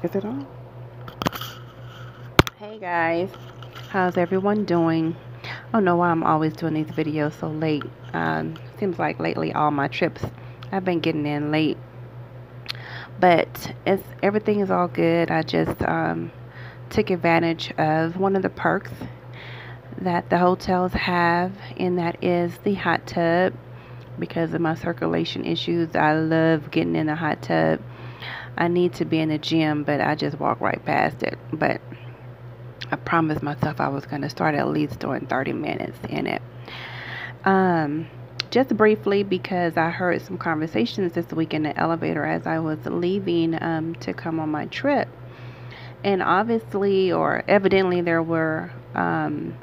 Is it on? Hey guys, how's everyone doing? I don't know why I'm always doing these videos so late. Seems like lately all my trips I've been getting in late, but it's everything is all good. I just took advantage of one of the perks that the hotels have, and that is the hot tub. Because of my circulation issues, I love getting in the hot tub. I need to be in the gym, but I just walk right past it. But I promised myself I was going to start at least doing 30 minutes in it. Um, just briefly, because I heard some conversations this week in the elevator as I was leaving to come on my trip. And obviously, or evidently, there were some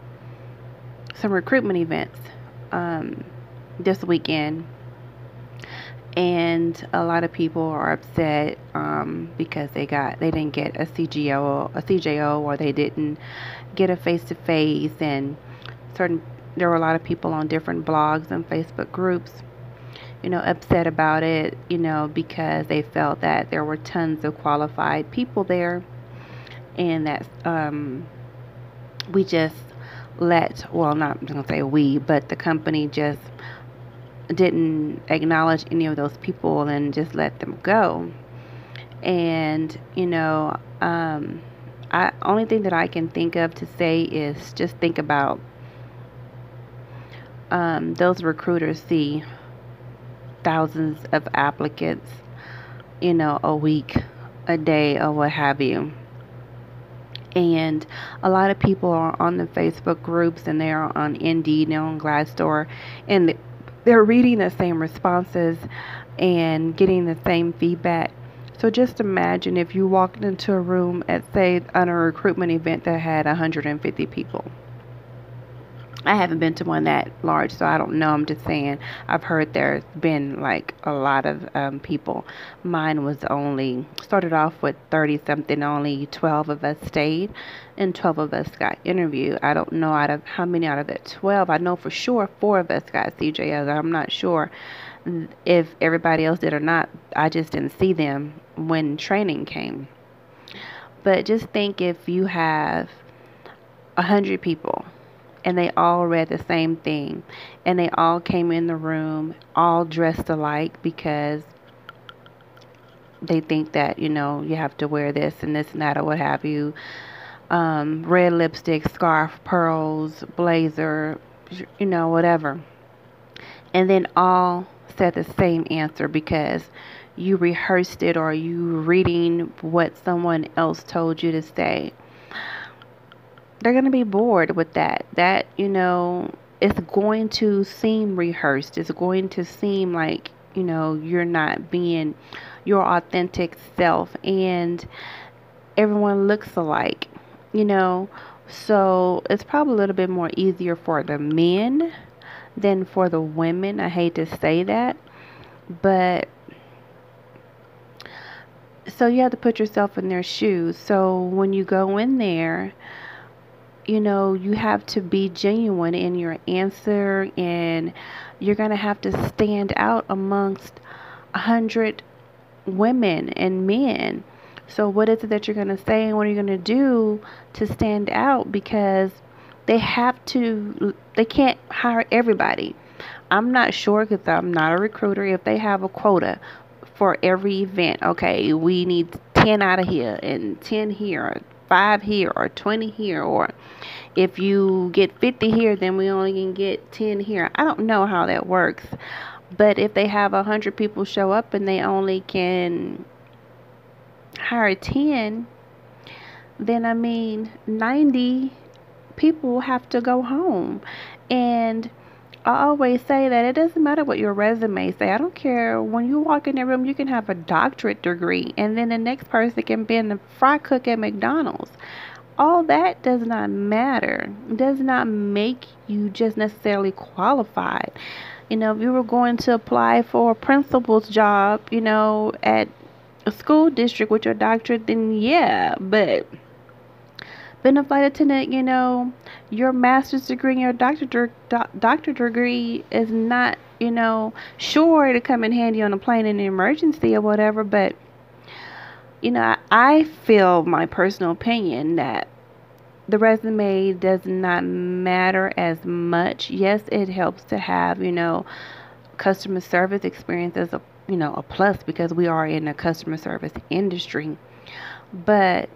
recruitment events this weekend. And a lot of people are upset because they didn't get a CJO, or they didn't get a face to face, and certain there were a lot of people on different blogs and Facebook groups, upset about it, because they felt that there were tons of qualified people there, and that we just not going to say we, but the company just didn't acknowledge any of those people and just let them go. And I only thing that I can think of to say is just think about those recruiters see thousands of applicants, a week, a day, or what have you. And a lot of people are on the Facebook groups, and they're on Indeed, they're on Glassdoor, and they're reading the same responses and getting the same feedback. So just imagine if you walked into a room at, say, on a recruitment event that had 150 people. I haven't been to one that large, so I don't know. I'm just saying I've heard there's been like a lot of people. Mine was only started off with 30 something. Only 12 of us stayed, and 12 of us got interviewed. I don't know out of how many out of that 12. I know for sure 4 of us got CJOs. I'm not sure if everybody else did or not. I just didn't see them when training came. But just think if you have 100 people and they all read the same thing, and they all came in the room all dressed alike because they think that you have to wear this and this and that or what have you, red lipstick, scarf, pearls, blazer, whatever, and then all said the same answer because you rehearsed it or you reading what someone else told you to say. They're going to be bored with that. It's going to seem rehearsed. It's going to seem like, you're not being your authentic self, and everyone looks alike, you know. So it's probably a little bit more easier for the men than for the women. I hate to say that, but so you have to put yourself in their shoes. So when you go in there, you have to be genuine in your answer, and you're going to have to stand out amongst 100 women and men. So what is it that you're going to say, and what are you going to do to stand out? Because they can't hire everybody. I'm not sure, because I'm not a recruiter, if they have a quota for every event. Okay, we need 10 out of here and 10 here, or 5 here, or 20 here, or if you get 50 here, then we only can get 10 here. I don't know how that works. But if they have 100 people show up and they only can hire 10, then 90 people have to go home. And I always say that it doesn't matter what your resume say. I don't care. When you walk in the room, you can have a doctorate degree, and then the next person can be a fry cook at McDonald's. All that does not matter. It does not make you just necessarily qualified. If you were going to apply for a principal's job, at a school district with your doctorate, then yeah, but being a flight attendant, your master's degree and your doctor degree is not, sure to come in handy on a plane in an emergency or whatever, but I feel, my personal opinion, that the resume does not matter as much. Yes, it helps to have, customer service experience as a plus, because we are in a customer service industry. But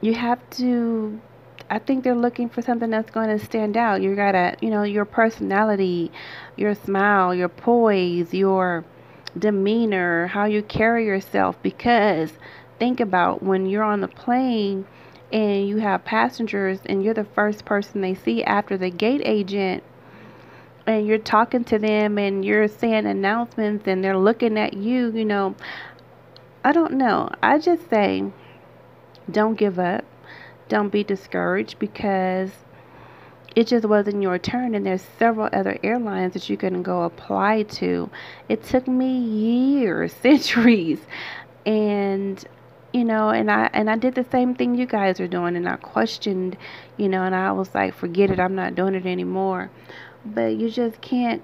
you have to, I think they're looking for something that's going to stand out. You gotta, your personality, your smile, your poise, your demeanor, how you carry yourself. Because think about when you're on the plane and you have passengers and you're the first person they see after the gate agent, and you're talking to them and you're saying announcements and they're looking at you, I don't know. I just say don't give up. Don't be discouraged, because it just wasn't your turn, and there's several other airlines that you can go apply to. It took me years, centuries, and and I did the same thing you guys are doing, and I questioned, and I was like, forget it, I'm not doing it anymore. But you just can't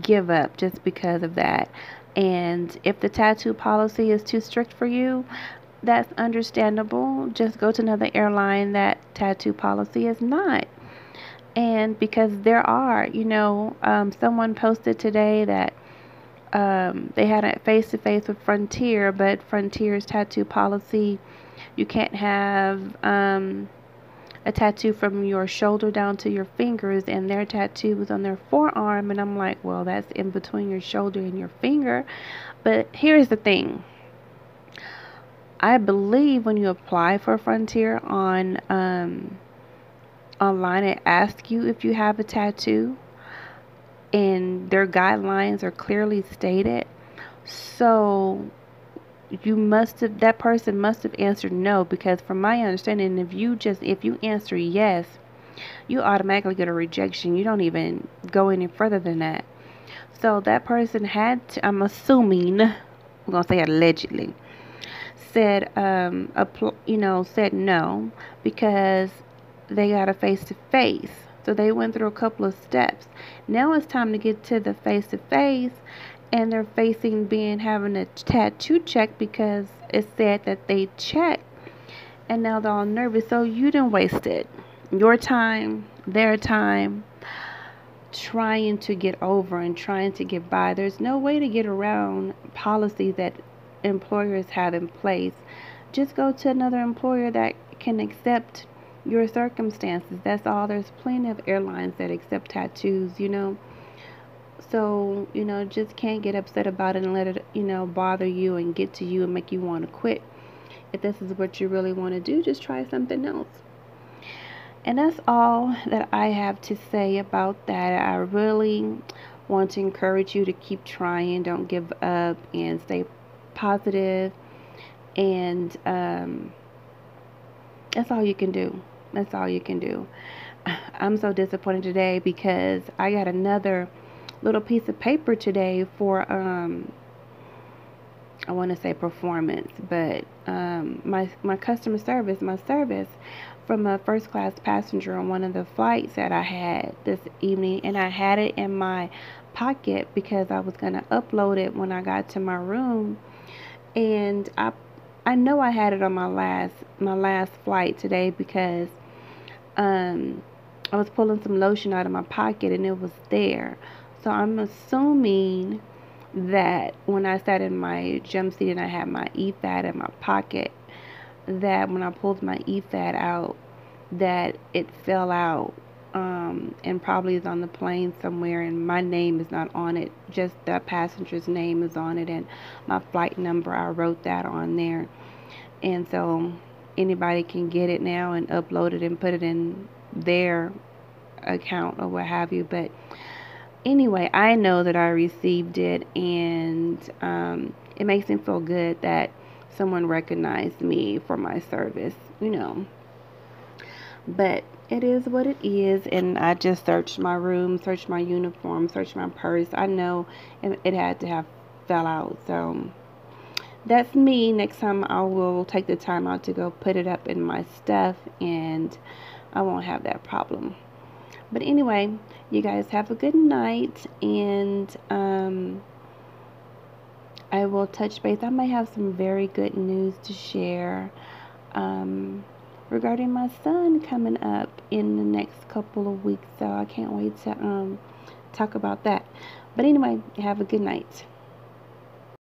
give up just because of that. And if the tattoo policy is too strict for you, that's understandable. Just go to another airline that tattoo policy is not. And because there are, someone posted today that they had a face to face with Frontier, but Frontier's tattoo policy, you can't have a tattoo from your shoulder down to your fingers, and their tattoo was on their forearm. And I'm like, well, that's in between your shoulder and your finger. But here's the thing. I believe when you apply for Frontier on online, it asks you if you have a tattoo, and their guidelines are clearly stated. So that person must have answered no, because from my understanding, if you answer yes, you automatically get a rejection. You don't even go any further than that. So that person had to, I'm assuming, we're gonna say allegedly, said said no, because they got a face to face. So they went through a couple of steps. Now it's time to get to the face to face, and they're facing having a tattoo check, because it said that they checked, and now they're all nervous. So you done wasted your time, their time, trying to get over and trying to get by. There's no way to get around policies that employers have in place. Just go to another employer that can accept your circumstances. That's all. There's plenty of airlines that accept tattoos, So, just can't get upset about it and let it, bother you and get to you and make you want to quit. If this is what you really want to do, just try something else. And that's all that I have to say about that. I really want to encourage you to keep trying. Don't give up, and stay positive. And that's all you can do. That's all you can do. I'm so disappointed today, because I got another little piece of paper today for I want to say performance, but my customer service, my service from a first class passenger on one of the flights that I had this evening, and I had it in my pocket because I was going to upload it when I got to my room. And I know I had it on my last flight today, because I was pulling some lotion out of my pocket and it was there. So I'm assuming that when I sat in my jump seat and I had my EFAT in my pocket, that when I pulled my EFAT out, that it fell out, and probably is on the plane somewhere, and my name is not on it. Just the passenger's name is on it, and my flight number, I wrote that on there. And so anybody can get it now and upload it and put it in their account or what have you. But anyway, I know that I received it, and it makes me feel good that someone recognized me for my service, But it is what it is, and I just searched my room, searched my uniform, searched my purse. I know it had to have fell out, so that's me. Next time I will take the time out to go put it up in my stuff, and I won't have that problem. But anyway, you guys have a good night, and I will touch base. I might have some very good news to share regarding my son coming up in the next couple of weeks. So I can't wait to talk about that. But anyway, have a good night.